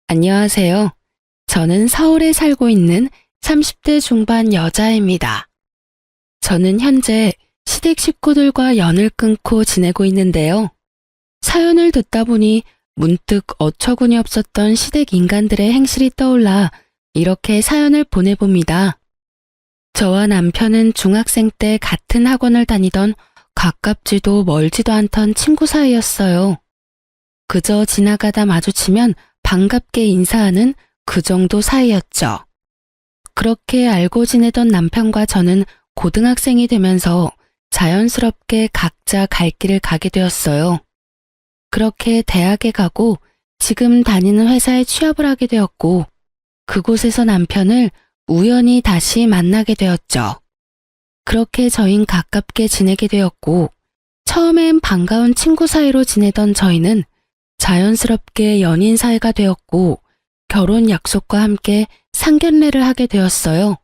안녕하세요. 저는 서울에 살고 있는 30대 중반 여자입니다. 저는 현재 시댁 식구들과 연을 끊고 지내고 있는데요. 사연을 듣다 보니 문득 어처구니 없었던 시댁 인간들의 행실이 떠올라 이렇게 사연을 보내봅니다. 저와 남편은 중학생 때 같은 학원을 다니던 가깝지도 멀지도 않던 친구 사이였어요. 그저 지나가다 마주치면 반갑게 인사하는 그 정도 사이였죠. 그렇게 알고 지내던 남편과 저는 고등학생이 되면서 자연스럽게 각자 갈 길을 가게 되었어요. 그렇게 대학에 가고 지금 다니는 회사에 취업을 하게 되었고 그곳에서 남편을 우연히 다시 만나게 되었죠. 그렇게 저흰 가깝게 지내게 되었고 처음엔 반가운 친구 사이로 지내던 저희는 자연스럽게 연인 사이가 되었고 결혼 약속과 함께 상견례를 하게 되었어요.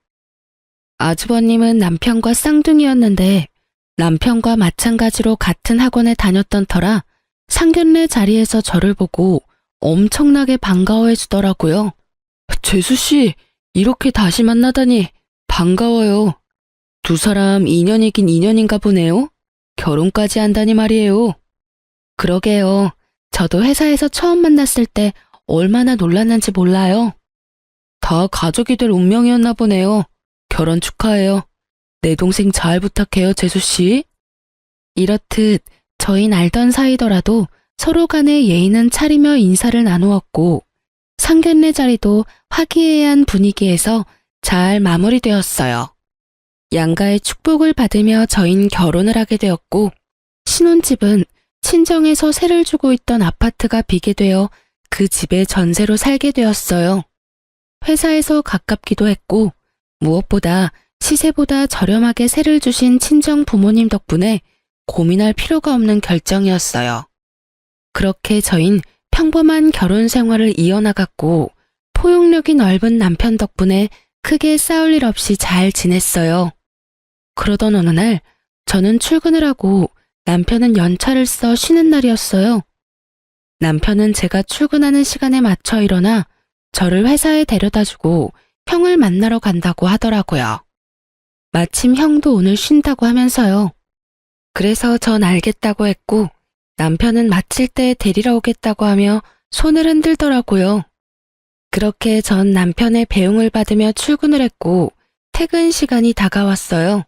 아주버님은 남편과 쌍둥이였는데 남편과 마찬가지로 같은 학원에 다녔던 터라 상견례 자리에서 저를 보고 엄청나게 반가워해 주더라고요. 재수씨, 이렇게 다시 만나다니 반가워요. 두 사람 인연이긴 인연인가 보네요. 결혼까지 한다니 말이에요. 그러게요. 저도 회사에서 처음 만났을 때 얼마나 놀랐는지 몰라요. 다 가족이 될 운명이었나 보네요. 결혼 축하해요. 내 동생 잘 부탁해요, 재수씨. 이렇듯 저희는 알던 사이더라도 서로 간의 예의는 차리며 인사를 나누었고 상견례 자리도 화기애애한 분위기에서 잘 마무리되었어요. 양가의 축복을 받으며 저희는 결혼을 하게 되었고 신혼집은 친정에서 세를 주고 있던 아파트가 비게 되어 그 집에 전세로 살게 되었어요. 회사에서 가깝기도 했고 무엇보다 시세보다 저렴하게 세를 주신 친정 부모님 덕분에 고민할 필요가 없는 결정이었어요. 그렇게 저흰 평범한 결혼 생활을 이어나갔고 포용력이 넓은 남편 덕분에 크게 싸울 일 없이 잘 지냈어요. 그러던 어느 날 저는 출근을 하고 남편은 연차를 써 쉬는 날이었어요. 남편은 제가 출근하는 시간에 맞춰 일어나 저를 회사에 데려다주고 형을 만나러 간다고 하더라고요. 마침 형도 오늘 쉰다고 하면서요. 그래서 전 알겠다고 했고 남편은 마칠 때 데리러 오겠다고 하며 손을 흔들더라고요. 그렇게 전 남편의 배웅을 받으며 출근을 했고 퇴근 시간이 다가왔어요.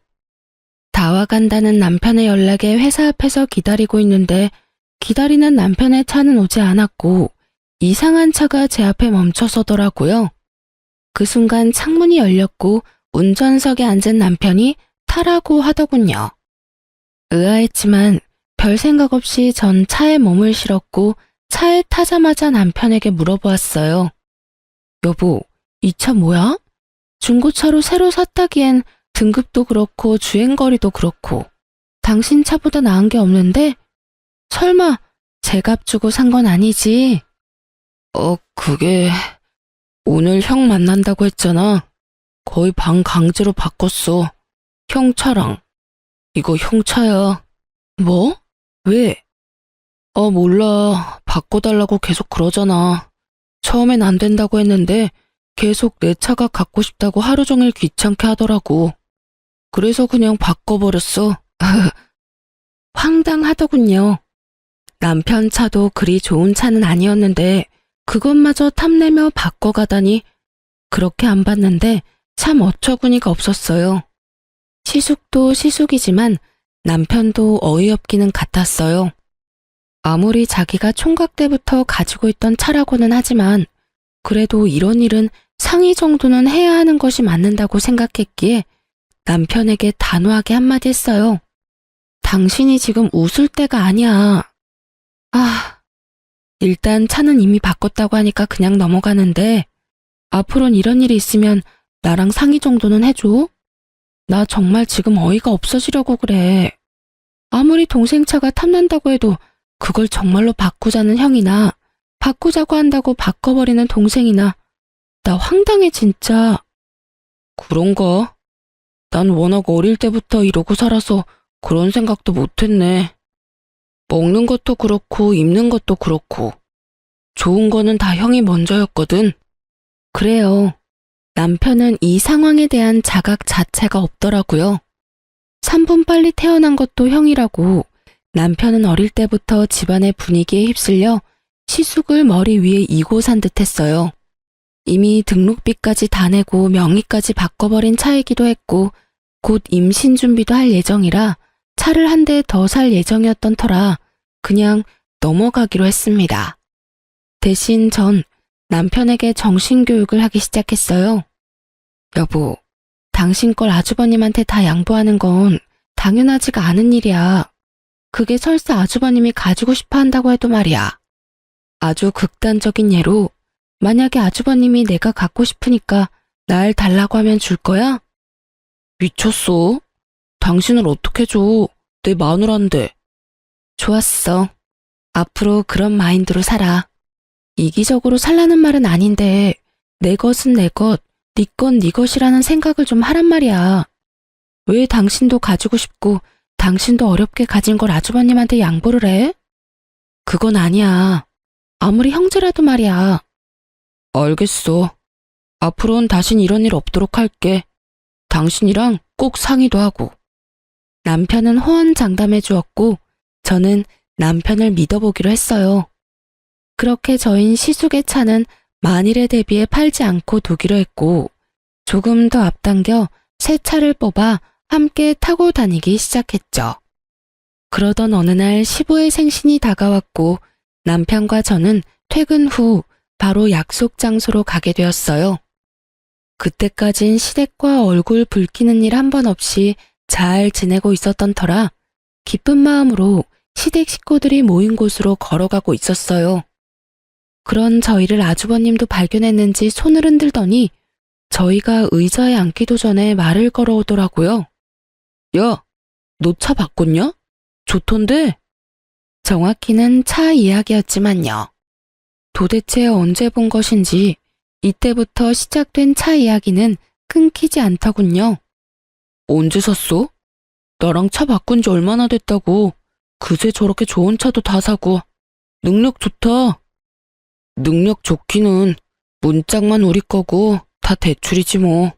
다 와간다는 남편의 연락에 회사 앞에서 기다리고 있는데 기다리는 남편의 차는 오지 않았고 이상한 차가 제 앞에 멈춰서더라고요. 그 순간 창문이 열렸고 운전석에 앉은 남편이 타라고 하더군요. 의아했지만 별 생각 없이 전 차에 몸을 실었고 차에 타자마자 남편에게 물어보았어요. 여보, 이 차 뭐야? 중고차로 새로 샀다기엔 등급도 그렇고 주행거리도 그렇고 당신 차보다 나은 게 없는데? 설마 제 값 주고 산 건 아니지? 그게 오늘 형 만난다고 했잖아. 거의 반 강제로 바꿨어. 형 차랑. 이거 형 차야. 뭐? 왜? 몰라. 바꿔달라고 계속 그러잖아. 처음엔 안 된다고 했는데 계속 내 차가 갖고 싶다고 하루 종일 귀찮게 하더라고. 그래서 그냥 바꿔버렸어. 황당하더군요. 남편 차도 그리 좋은 차는 아니었는데 그것마저 탐내며 바꿔가다니 그렇게 안 봤는데 참 어처구니가 없었어요. 시숙도 시숙이지만 남편도 어이없기는 같았어요. 아무리 자기가 총각 때부터 가지고 있던 차라고는 하지만 그래도 이런 일은 상의 정도는 해야 하는 것이 맞는다고 생각했기에 남편에게 단호하게 한마디 했어요. 당신이 지금 웃을 때가 아니야. 일단 차는 이미 바꿨다고 하니까 그냥 넘어가는데 앞으로는 이런 일이 있으면 나랑 상의 정도는 해줘. 나 정말 지금 어이가 없어지려고 그래. 아무리 동생 차가 탐난다고 해도 그걸 정말로 바꾸자는 형이나 바꾸자고 한다고 바꿔버리는 동생이나 나 황당해 진짜. 그런가? 난 워낙 어릴 때부터 이러고 살아서 그런 생각도 못했네. 먹는 것도 그렇고 입는 것도 그렇고 좋은 거는 다 형이 먼저였거든. 그래요. 남편은 이 상황에 대한 자각 자체가 없더라고요. 3분 빨리 태어난 것도 형이라고 남편은 어릴 때부터 집안의 분위기에 휩쓸려 시숙을 머리 위에 이고 산 듯했어요. 이미 등록비까지 다 내고 명의까지 바꿔버린 차이기도 했고 곧 임신 준비도 할 예정이라 차를 한 대 더 살 예정이었던 터라 그냥 넘어가기로 했습니다. 대신 전 남편에게 정신교육을 하기 시작했어요. 여보, 당신 걸 아주버님한테 다 양보하는 건 당연하지가 않은 일이야. 그게 설사 아주버님이 가지고 싶어 한다고 해도 말이야. 아주 극단적인 예로 만약에 아주버님이 내가 갖고 싶으니까 날 달라고 하면 줄 거야? 미쳤어? 당신을 어떻게 줘? 내 마누라인데. 좋았어. 앞으로 그런 마인드로 살아. 이기적으로 살라는 말은 아닌데 내 것은 내 것, 네 건 네 것이라는 생각을 좀 하란 말이야. 왜 당신도 가지고 싶고 당신도 어렵게 가진 걸 아주버님한테 양보를 해? 그건 아니야. 아무리 형제라도 말이야. 알겠어. 앞으로는 다신 이런 일 없도록 할게. 당신이랑 꼭 상의도 하고. 남편은 호언장담해 주었고 저는 남편을 믿어보기로 했어요. 그렇게 저흰 시숙의 차는 만일에 대비해 팔지 않고 두기로 했고 조금 더 앞당겨 새 차를 뽑아 함께 타고 다니기 시작했죠. 그러던 어느 날 시부의 생신이 다가왔고 남편과 저는 퇴근 후 바로 약속 장소로 가게 되었어요. 그때까진 시댁과 얼굴 붉히는 일 한 번 없이 잘 지내고 있었던 터라 기쁜 마음으로 시댁 식구들이 모인 곳으로 걸어가고 있었어요. 그런 저희를 아주버님도 발견했는지 손을 흔들더니 저희가 의자에 앉기도 전에 말을 걸어오더라고요. 야, 너 차 바꿨냐? 좋던데? 정확히는 차 이야기였지만요. 도대체 언제 본 것인지 이때부터 시작된 차 이야기는 끊기지 않더군요. 언제 샀어? 나랑 차 바꾼 지 얼마나 됐다고. 그새 저렇게 좋은 차도 다 사고. 능력 좋다. 능력 좋기는 문짝만 우리 거고 다 대출이지 뭐.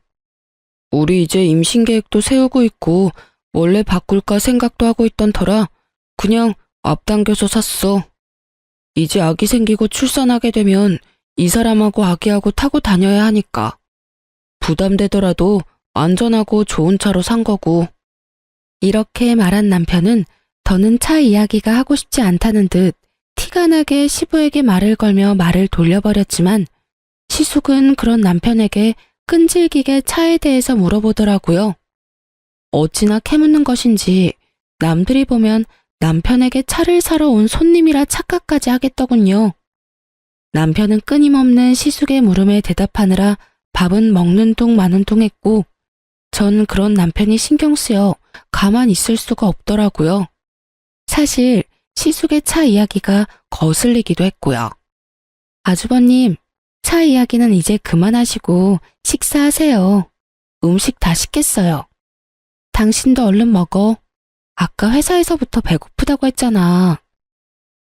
우리 이제 임신 계획도 세우고 있고 원래 바꿀까 생각도 하고 있던 터라 그냥 앞당겨서 샀어. 이제 아기 생기고 출산하게 되면 이 사람하고 아기하고 타고 다녀야 하니까. 부담되더라도 안전하고 좋은 차로 산 거고. 이렇게 말한 남편은 더는 차 이야기가 하고 싶지 않다는 듯 티가 나게 시부에게 말을 걸며 말을 돌려버렸지만 시숙은 그런 남편에게 끈질기게 차에 대해서 물어보더라고요. 어찌나 캐묻는 것인지 남들이 보면 남편에게 차를 사러 온 손님이라 착각까지 하겠더군요. 남편은 끊임없는 시숙의 물음에 대답하느라 밥은 먹는 둥 마는 둥 했고 전 그런 남편이 신경 쓰여 가만 있을 수가 없더라고요. 사실 시숙의 차 이야기가 거슬리기도 했고요. 아주버님, 차 이야기는 이제 그만하시고 식사하세요. 음식 다 식겠어요. 당신도 얼른 먹어. 아까 회사에서부터 배고프다고 했잖아.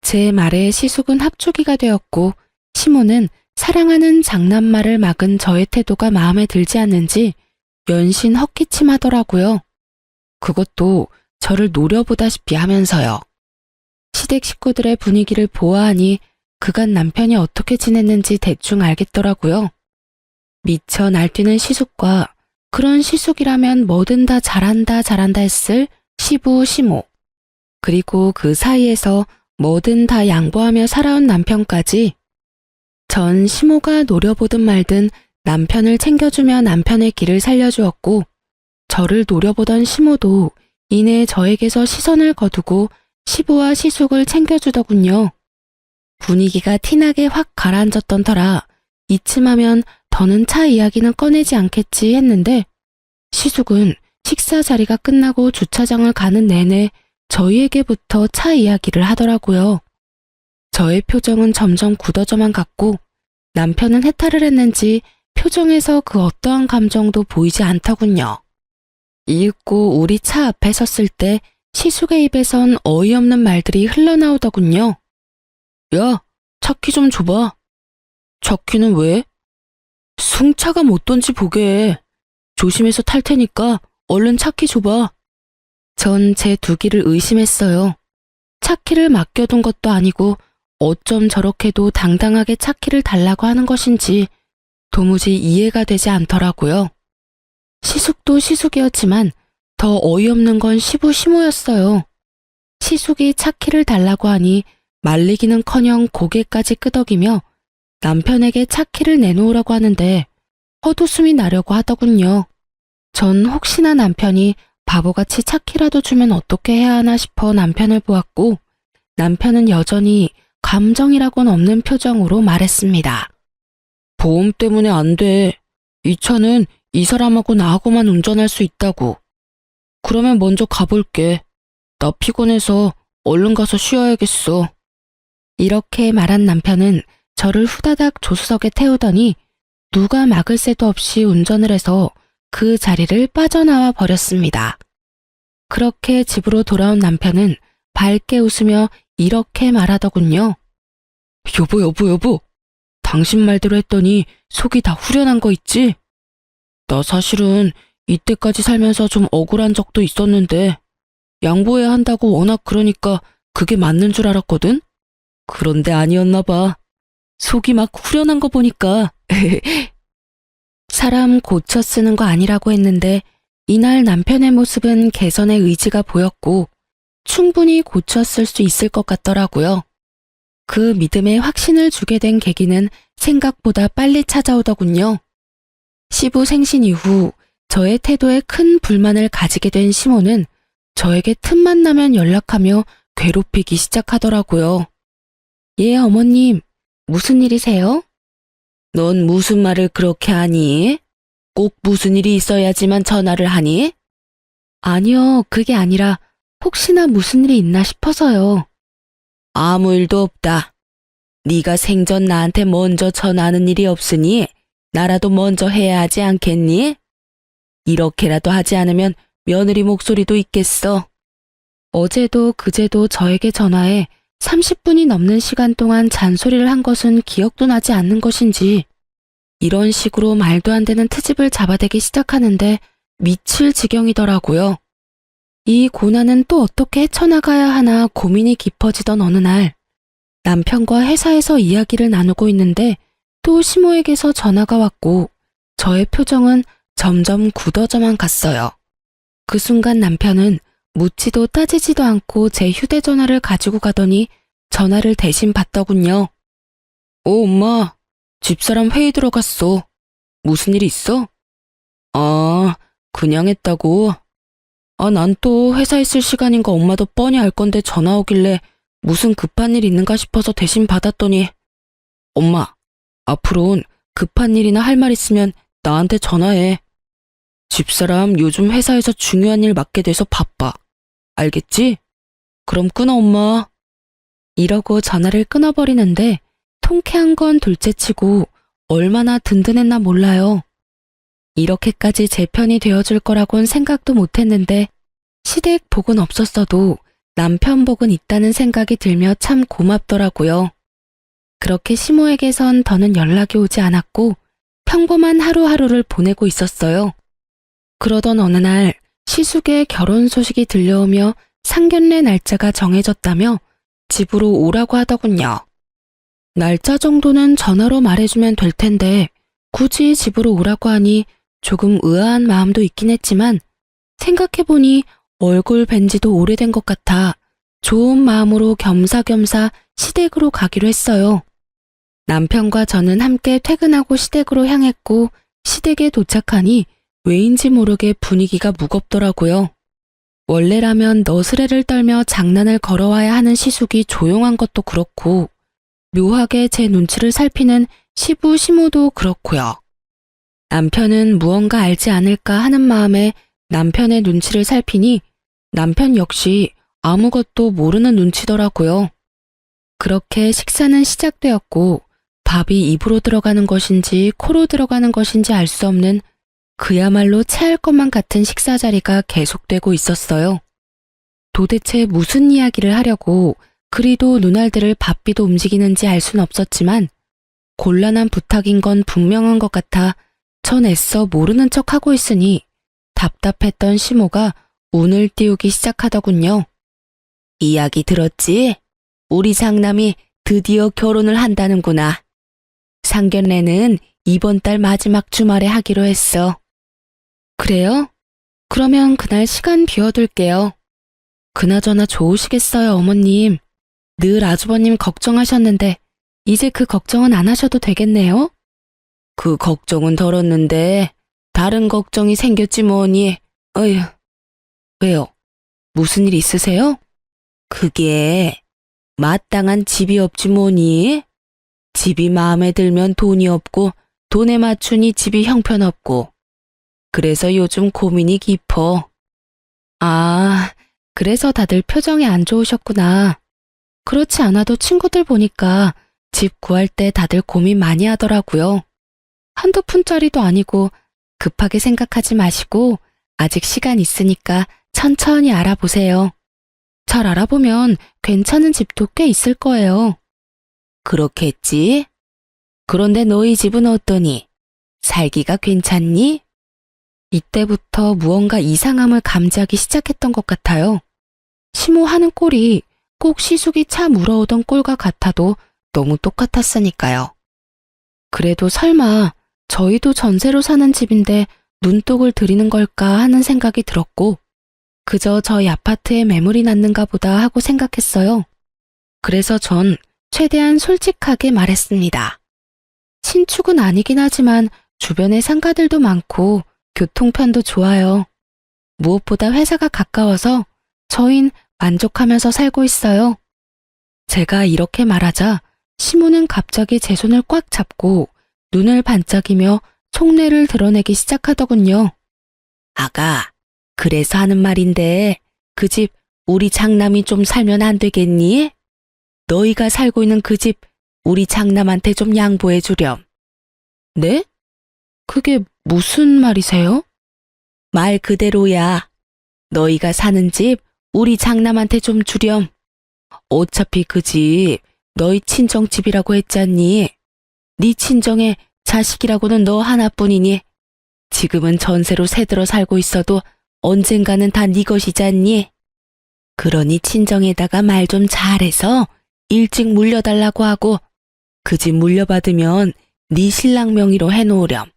제 말에 시숙은 합초기가 되었고 시모는 사랑하는 장난말을 막은 저의 태도가 마음에 들지 않는지 연신 헛기침하더라고요. 그것도 저를 노려보다시피 하면서요. 시댁 식구들의 분위기를 보아하니 그간 남편이 어떻게 지냈는지 대충 알겠더라고요. 미쳐 날뛰는 시숙과 그런 시숙이라면 뭐든 다 잘한다 했을 시부 시모, 그리고 그 사이에서 뭐든 다 양보하며 살아온 남편까지. 전 시모가 노려보든 말든 남편을 챙겨주며 남편의 길을 살려주었고 저를 노려보던 시모도 이내 저에게서 시선을 거두고 시부와 시숙을 챙겨주더군요. 분위기가 티나게 확 가라앉았던 터라 이쯤하면 더는 차 이야기는 꺼내지 않겠지 했는데 시숙은 식사 자리가 끝나고 주차장을 가는 내내 저희에게부터 차 이야기를 하더라고요. 저의 표정은 점점 굳어져만 갔고 남편은 해탈을 했는지 표정에서 그 어떠한 감정도 보이지 않더군요. 이윽고 우리 차 앞에 섰을 때 시숙의 입에선 어이없는 말들이 흘러나오더군요. 야, 차키 좀 줘봐. 차키는 왜? 승차가 못 던지 보게. 조심해서 탈 테니까 얼른 차키 줘봐. 전 제 두기를 의심했어요. 차키를 맡겨둔 것도 아니고 어쩜 저렇게도 당당하게 차키를 달라고 하는 것인지 도무지 이해가 되지 않더라고요. 시숙도 시숙이었지만 더 어이없는 건 시부 시모였어요. 시숙이 차키를 달라고 하니 말리기는커녕 고개까지 끄덕이며 남편에게 차키를 내놓으라고 하는데 헛웃음이 나려고 하더군요. 전 혹시나 남편이 바보같이 차키라도 주면 어떻게 해야 하나 싶어 남편을 보았고 남편은 여전히 감정이라고는 없는 표정으로 말했습니다. 보험 때문에 안 돼. 이 차는 이 사람하고 나하고만 운전할 수 있다고. 그러면 먼저 가볼게. 나 피곤해서 얼른 가서 쉬어야겠어. 이렇게 말한 남편은 저를 후다닥 조수석에 태우더니 누가 막을 새도 없이 운전을 해서 그 자리를 빠져나와 버렸습니다. 그렇게 집으로 돌아온 남편은 밝게 웃으며 이렇게 말하더군요. 여보. 당신 말대로 했더니 속이 다 후련한 거 있지? 나 사실은 이때까지 살면서 좀 억울한 적도 있었는데 양보해야 한다고 워낙 그러니까 그게 맞는 줄 알았거든? 그런데 아니었나 봐. 속이 막 후련한 거 보니까. 사람 고쳐 쓰는 거 아니라고 했는데 이날 남편의 모습은 개선의 의지가 보였고 충분히 고쳐 쓸 수 있을 것 같더라고요. 그 믿음에 확신을 주게 된 계기는 생각보다 빨리 찾아오더군요. 시부 생신 이후 저의 태도에 큰 불만을 가지게 된 시모는 저에게 틈만 나면 연락하며 괴롭히기 시작하더라고요. 예, 어머님, 무슨 일이세요? 넌 무슨 말을 그렇게 하니? 꼭 무슨 일이 있어야지만 전화를 하니? 아니요, 그게 아니라 혹시나 무슨 일이 있나 싶어서요. 아무 일도 없다. 네가 생전 나한테 먼저 전화하는 일이 없으니 나라도 먼저 해야 하지 않겠니? 이렇게라도 하지 않으면 며느리 목소리도 있겠어. 어제도 그제도 저에게 전화해 30분이 넘는 시간 동안 잔소리를 한 것은 기억도 나지 않는 것인지 이런 식으로 말도 안 되는 트집을 잡아대기 시작하는데 미칠 지경이더라고요. 이 고난은 또 어떻게 헤쳐나가야 하나 고민이 깊어지던 어느 날 남편과 회사에서 이야기를 나누고 있는데 또 시모에게서 전화가 왔고 저의 표정은 점점 굳어져만 갔어요. 그 순간 남편은 묻지도 따지지도 않고 제 휴대전화를 가지고 가더니 전화를 대신 받더군요. 엄마, 집사람 회의 들어갔어. 무슨 일 있어? 아, 그냥 했다고? 난 또 회사 있을 시간인 거 엄마도 뻔히 알 건데 전화 오길래 무슨 급한 일 있는가 싶어서 대신 받았더니 엄마, 앞으로는 급한 일이나 할 말 있으면 나한테 전화해. 집사람 요즘 회사에서 중요한 일 맡게 돼서 바빠. 알겠지? 그럼 끊어, 엄마. 이러고 전화를 끊어버리는데 통쾌한 건 둘째치고 얼마나 든든했나 몰라요. 이렇게까지 제 편이 되어줄 거라곤 생각도 못했는데 시댁 복은 없었어도 남편 복은 있다는 생각이 들며 참 고맙더라고요. 그렇게 시모에게선 더는 연락이 오지 않았고 평범한 하루하루를 보내고 있었어요. 그러던 어느 날 시숙의 결혼 소식이 들려오며 상견례 날짜가 정해졌다며 집으로 오라고 하더군요. 날짜 정도는 전화로 말해주면 될 텐데 굳이 집으로 오라고 하니 조금 의아한 마음도 있긴 했지만 생각해보니 얼굴 뵌 지도 오래된 것 같아 좋은 마음으로 겸사겸사 시댁으로 가기로 했어요. 남편과 저는 함께 퇴근하고 시댁으로 향했고 시댁에 도착하니 왜인지 모르게 분위기가 무겁더라고요. 원래라면 너스레를 떨며 장난을 걸어와야 하는 시숙이 조용한 것도 그렇고 묘하게 제 눈치를 살피는 시부 시모도 그렇고요. 남편은 무언가 알지 않을까 하는 마음에 남편의 눈치를 살피니 남편 역시 아무것도 모르는 눈치더라고요. 그렇게 식사는 시작되었고 밥이 입으로 들어가는 것인지 코로 들어가는 것인지 알 수 없는 그야말로 체할 것만 같은 식사 자리가 계속되고 있었어요. 도대체 무슨 이야기를 하려고 그리도 눈알들을 바삐도 움직이는지 알 순 없었지만 곤란한 부탁인 건 분명한 것 같아 전 애써 모르는 척하고 있으니 답답했던 시모가 운을 띄우기 시작하더군요. 이야기 들었지? 우리 장남이 드디어 결혼을 한다는구나. 상견례는 이번 달 마지막 주말에 하기로 했어. 그래요? 그러면 그날 시간 비워둘게요. 그나저나 좋으시겠어요, 어머님. 늘 아주버님 걱정하셨는데 이제 그 걱정은 안 하셔도 되겠네요? 그 걱정은 덜었는데 다른 걱정이 생겼지 뭐니. 어휴. 왜요? 무슨 일 있으세요? 그게 마땅한 집이 없지 뭐니? 집이 마음에 들면 돈이 없고 돈에 맞추니 집이 형편없고 그래서 요즘 고민이 깊어. 아, 그래서 다들 표정이 안 좋으셨구나. 그렇지 않아도 친구들 보니까 집 구할 때 다들 고민 많이 하더라고요. 한두 푼짜리도 아니고 급하게 생각하지 마시고 아직 시간 있으니까 천천히 알아보세요. 잘 알아보면 괜찮은 집도 꽤 있을 거예요. 그렇겠지? 그런데 너희 집은 어떠니? 살기가 괜찮니? 이때부터 무언가 이상함을 감지하기 시작했던 것 같아요. 시모 하는 꼴이 꼭 시숙이 차 물어오던 꼴과 같아도 너무 똑같았으니까요. 그래도 설마 저희도 전세로 사는 집인데 눈독을 들이는 걸까 하는 생각이 들었고 그저 저희 아파트에 매물이 났는가 보다 하고 생각했어요. 그래서 전 최대한 솔직하게 말했습니다. 신축은 아니긴 하지만 주변에 상가들도 많고 교통편도 좋아요. 무엇보다 회사가 가까워서 저흰 만족하면서 살고 있어요. 제가 이렇게 말하자 시모는 갑자기 제 손을 꽉 잡고 눈을 반짝이며 속내를 드러내기 시작하더군요. 아가, 그래서 하는 말인데 그 집 우리 장남이 좀 살면 안 되겠니? 너희가 살고 있는 그 집 우리 장남한테 좀 양보해 주렴. 네? 그게 무슨 말이세요? 말 그대로야. 너희가 사는 집 우리 장남한테 좀 주렴. 어차피 그 집 너희 친정집이라고 했잖니. 네 친정의 자식이라고는 너 하나뿐이니 지금은 전세로 새들어 살고 있어도 언젠가는 다 네 것이잖니. 그러니 친정에다가 말 좀 잘해서 일찍 물려달라고 하고 그 집 물려받으면 네 신랑 명의로 해놓으렴.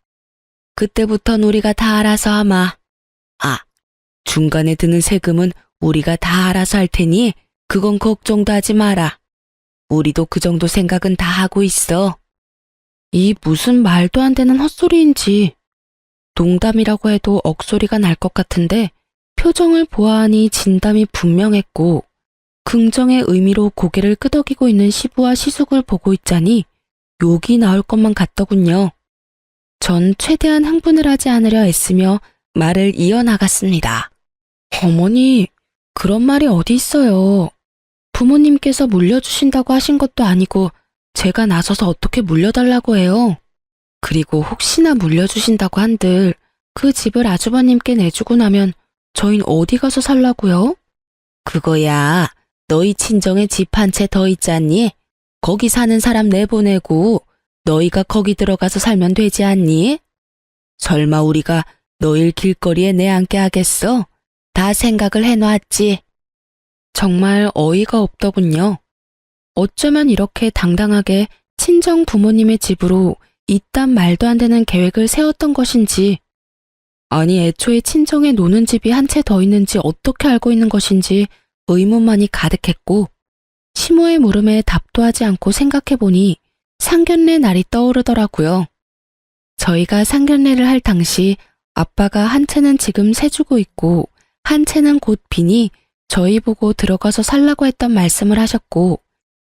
그때부턴 우리가 다 알아서 하마. 아, 중간에 드는 세금은 우리가 다 알아서 할 테니 그건 걱정도 하지 마라. 우리도 그 정도 생각은 다 하고 있어. 이 무슨 말도 안 되는 헛소리인지. 농담이라고 해도 억소리가 날 것 같은데 표정을 보아하니 진담이 분명했고 긍정의 의미로 고개를 끄덕이고 있는 시부와 시숙을 보고 있자니 욕이 나올 것만 같더군요. 전 최대한 흥분을 하지 않으려 애쓰며 말을 이어나갔습니다. 어머니, 그런 말이 어디 있어요. 부모님께서 물려주신다고 하신 것도 아니고 제가 나서서 어떻게 물려달라고 해요. 그리고 혹시나 물려주신다고 한들 그 집을 아주버님께 내주고 나면 저흰 어디 가서 살라고요? 그거야, 너희 친정에 집 한 채 더 있잖니? 거기 사는 사람 내보내고 너희가 거기 들어가서 살면 되지 않니? 설마 우리가 너희 길거리에 내앉게 하겠어? 다 생각을 해놨지. 정말 어이가 없더군요. 어쩌면 이렇게 당당하게 친정 부모님의 집으로 이딴 말도 안 되는 계획을 세웠던 것인지, 아니 애초에 친정에 노는 집이 한 채 더 있는지 어떻게 알고 있는 것인지 의문만이 가득했고 시모의 물음에 답도 하지 않고 생각해보니 상견례 날이 떠오르더라고요. 저희가 상견례를 할 당시 아빠가 한 채는 지금 세주고 있고 한 채는 곧 비니 저희 보고 들어가서 살라고 했던 말씀을 하셨고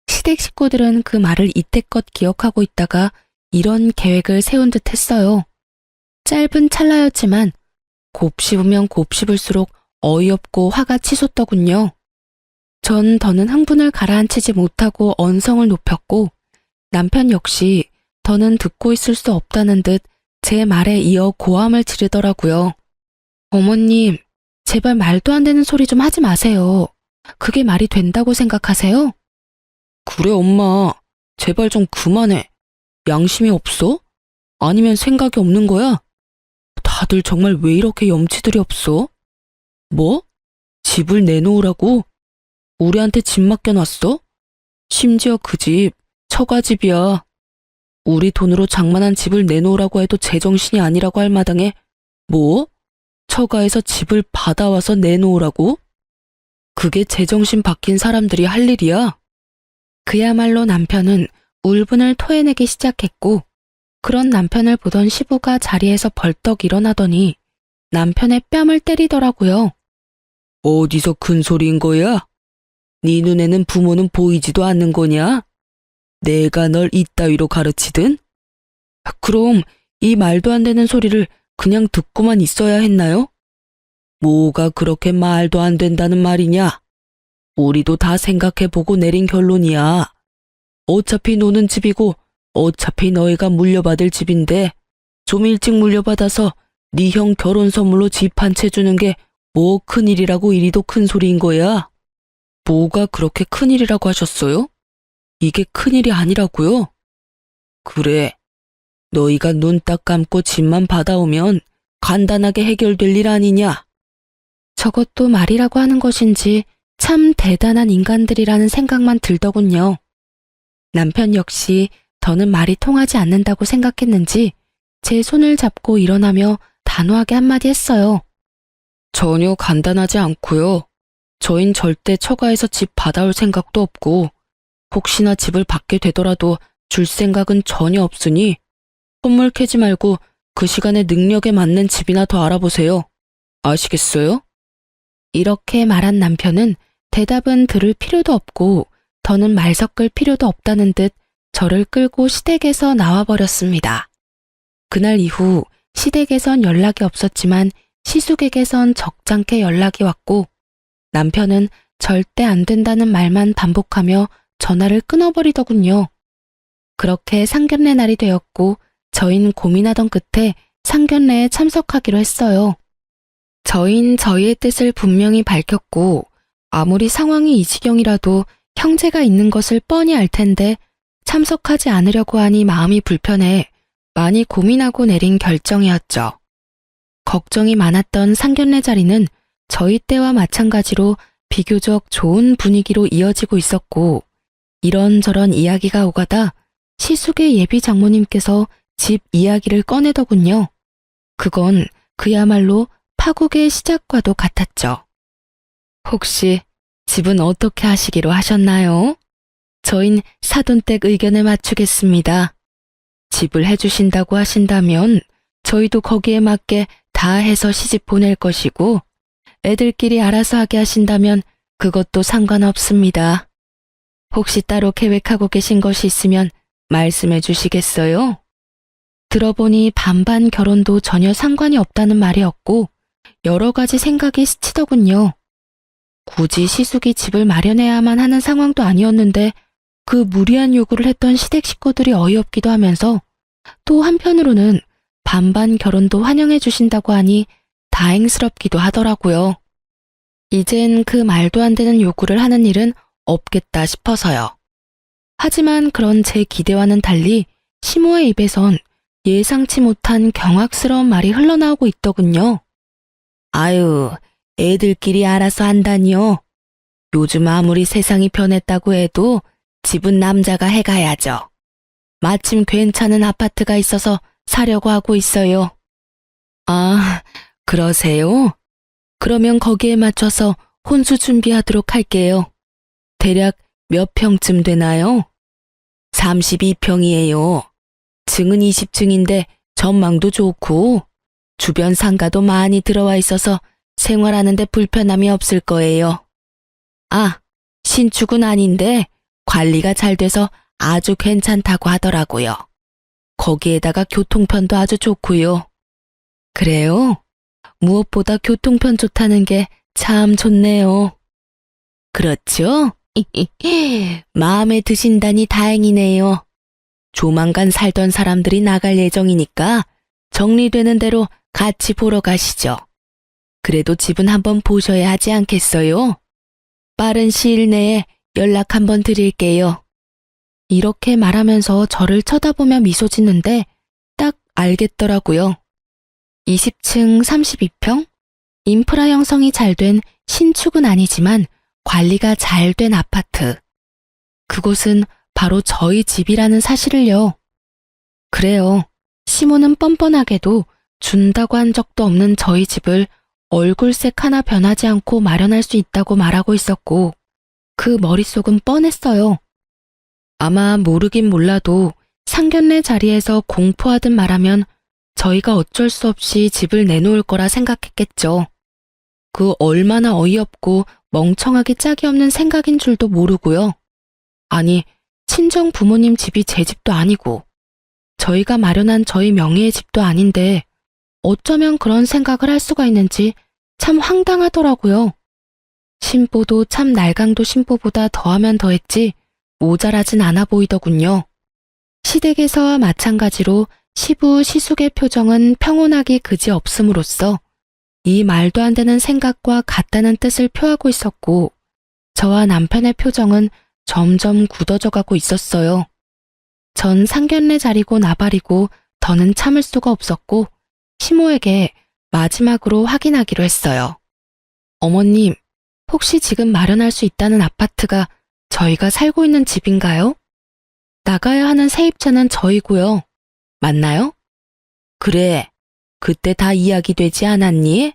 시댁 식구들은 그 말을 이때껏 기억하고 있다가 이런 계획을 세운 듯 했어요. 짧은 찰나였지만 곱씹으면 곱씹을수록 어이없고 화가 치솟더군요. 전 더는 흥분을 가라앉히지 못하고 언성을 높였고 남편 역시 더는 듣고 있을 수 없다는 듯 제 말에 이어 고함을 지르더라고요. 어머님, 제발 말도 안 되는 소리 좀 하지 마세요. 그게 말이 된다고 생각하세요? 그래, 엄마. 제발 좀 그만해. 양심이 없어? 아니면 생각이 없는 거야? 다들 정말 왜 이렇게 염치들이 없어? 뭐? 집을 내놓으라고? 우리한테 집 맡겨놨어? 심지어 그 집, 처가집이야. 우리 돈으로 장만한 집을 내놓으라고 해도 제정신이 아니라고 할 마당에 뭐? 처가에서 집을 받아와서 내놓으라고? 그게 제정신 바뀐 사람들이 할 일이야? 그야말로 남편은 울분을 토해내기 시작했고, 그런 남편을 보던 시부가 자리에서 벌떡 일어나더니 남편의 뺨을 때리더라고요. 어디서 큰 소리인 거야? 네 눈에는 부모는 보이지도 않는 거냐? 내가 널 이따위로 가르치든? 그럼 이 말도 안 되는 소리를 그냥 듣고만 있어야 했나요? 뭐가 그렇게 말도 안 된다는 말이냐? 우리도 다 생각해보고 내린 결론이야. 어차피 노는 집이고 어차피 너희가 물려받을 집인데 좀 일찍 물려받아서 네 형 결혼 선물로 집 한 채 주는 게 뭐 큰일이라고 이리도 큰 소리인 거야? 뭐가 그렇게 큰일이라고 하셨어요? 이게 큰일이 아니라고요? 그래. 너희가 눈 딱 감고 집만 받아오면 간단하게 해결될 일 아니냐? 저것도 말이라고 하는 것인지 참 대단한 인간들이라는 생각만 들더군요. 남편 역시 더는 말이 통하지 않는다고 생각했는지 제 손을 잡고 일어나며 단호하게 한마디 했어요. 전혀 간단하지 않고요. 저흰 절대 처가에서 집 받아올 생각도 없고 혹시나 집을 받게 되더라도 줄 생각은 전혀 없으니 선물 캐지 말고 그 시간에 능력에 맞는 집이나 더 알아보세요. 아시겠어요? 이렇게 말한 남편은 대답은 들을 필요도 없고 더는 말 섞을 필요도 없다는 듯 저를 끌고 시댁에서 나와버렸습니다. 그날 이후 시댁에선 연락이 없었지만 시숙에게선 적잖게 연락이 왔고 남편은 절대 안 된다는 말만 반복하며 전화를 끊어버리더군요. 그렇게 상견례 날이 되었고 저희는 고민하던 끝에 상견례에 참석하기로 했어요. 저희는 저희의 뜻을 분명히 밝혔고 아무리 상황이 이 지경이라도 형제가 있는 것을 뻔히 알 텐데 참석하지 않으려고 하니 마음이 불편해 많이 고민하고 내린 결정이었죠. 걱정이 많았던 상견례 자리는 저희 때와 마찬가지로 비교적 좋은 분위기로 이어지고 있었고 이런저런 이야기가 오가다 시숙의 예비 장모님께서 집 이야기를 꺼내더군요. 그건 그야말로 파국의 시작과도 같았죠. 혹시 집은 어떻게 하시기로 하셨나요? 저흰 사돈댁 의견에 맞추겠습니다. 집을 해주신다고 하신다면 저희도 거기에 맞게 다 해서 시집 보낼 것이고 애들끼리 알아서 하게 하신다면 그것도 상관없습니다. 혹시 따로 계획하고 계신 것이 있으면 말씀해 주시겠어요? 들어보니 반반 결혼도 전혀 상관이 없다는 말이었고 여러 가지 생각이 스치더군요. 굳이 시숙이 집을 마련해야만 하는 상황도 아니었는데 그 무리한 요구를 했던 시댁 식구들이 어이없기도 하면서 또 한편으로는 반반 결혼도 환영해 주신다고 하니 다행스럽기도 하더라고요. 이젠 그 말도 안 되는 요구를 하는 일은 없겠다 싶어서요. 하지만 그런 제 기대와는 달리 시모의 입에선 예상치 못한 경악스러운 말이 흘러나오고 있더군요. 아유, 애들끼리 알아서 한다니요. 요즘 아무리 세상이 변했다고 해도 집은 남자가 해가야죠. 마침 괜찮은 아파트가 있어서 사려고 하고 있어요. 아, 그러세요? 그러면 거기에 맞춰서 혼수 준비하도록 할게요. 대략 몇 평쯤 되나요? 32평이에요. 층은 20층인데 전망도 좋고 주변 상가도 많이 들어와 있어서 생활하는데 불편함이 없을 거예요. 아, 신축은 아닌데 관리가 잘 돼서 아주 괜찮다고 하더라고요. 거기에다가 교통편도 아주 좋고요. 그래요? 무엇보다 교통편 좋다는 게 참 좋네요. 그렇죠? 마음에 드신다니 다행이네요. 조만간 살던 사람들이 나갈 예정이니까 정리되는 대로 같이 보러 가시죠. 그래도 집은 한번 보셔야 하지 않겠어요? 빠른 시일 내에 연락 한번 드릴게요. 이렇게 말하면서 저를 쳐다보며 미소 짓는데 딱 알겠더라고요. 20층 32평? 인프라 형성이 잘 된 신축은 아니지만 관리가 잘 된 아파트. 그곳은 바로 저희 집이라는 사실을요. 그래요. 시모는 뻔뻔하게도 준다고 한 적도 없는 저희 집을 얼굴색 하나 변하지 않고 마련할 수 있다고 말하고 있었고, 그 머릿속은 뻔했어요. 아마 모르긴 몰라도 상견례 자리에서 공포하듯 말하면 저희가 어쩔 수 없이 집을 내놓을 거라 생각했겠죠. 그 얼마나 어이없고 멍청하게 짝이 없는 생각인 줄도 모르고요. 아니, 친정 부모님 집이 제 집도 아니고 저희가 마련한 저희 명의의 집도 아닌데 어쩌면 그런 생각을 할 수가 있는지 참 황당하더라고요. 심보도 참 날강도 심보보다 더하면 더했지 모자라진 않아 보이더군요. 시댁에서와 마찬가지로 시부 시숙의 표정은 평온하기 그지없음으로써 이 말도 안 되는 생각과 같다는 뜻을 표하고 있었고, 저와 남편의 표정은 점점 굳어져 가고 있었어요. 전 상견례 자리고 나발이고 더는 참을 수가 없었고 시모에게 마지막으로 확인하기로 했어요. 어머님, 혹시 지금 마련할 수 있다는 아파트가 저희가 살고 있는 집인가요? 나가야 하는 세입자는 저희고요. 맞나요? 그래, 그때 다 이야기되지 않았니?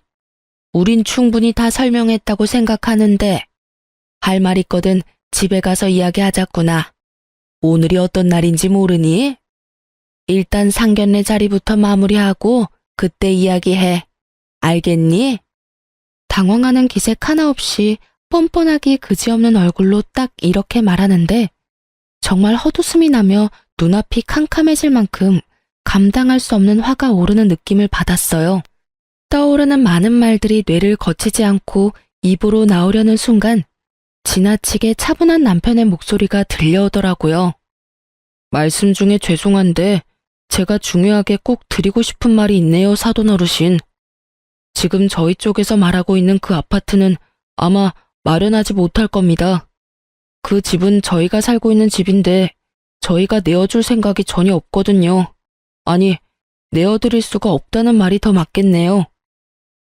우린 충분히 다 설명했다고 생각하는데 할 말 있거든 집에 가서 이야기하자꾸나. 오늘이 어떤 날인지 모르니? 일단 상견례 자리부터 마무리하고 그때 이야기해. 알겠니? 당황하는 기색 하나 없이 뻔뻔하기 그지없는 얼굴로 딱 이렇게 말하는데 정말 헛웃음이 나며 눈앞이 캄캄해질 만큼 감당할 수 없는 화가 오르는 느낌을 받았어요. 떠오르는 많은 말들이 뇌를 거치지 않고 입으로 나오려는 순간 지나치게 차분한 남편의 목소리가 들려오더라고요. 말씀 중에 죄송한데 제가 중요하게 꼭 드리고 싶은 말이 있네요, 사돈 어르신. 지금 저희 쪽에서 말하고 있는 그 아파트는 아마 마련하지 못할 겁니다. 그 집은 저희가 살고 있는 집인데 저희가 내어줄 생각이 전혀 없거든요. 아니, 내어드릴 수가 없다는 말이 더 맞겠네요.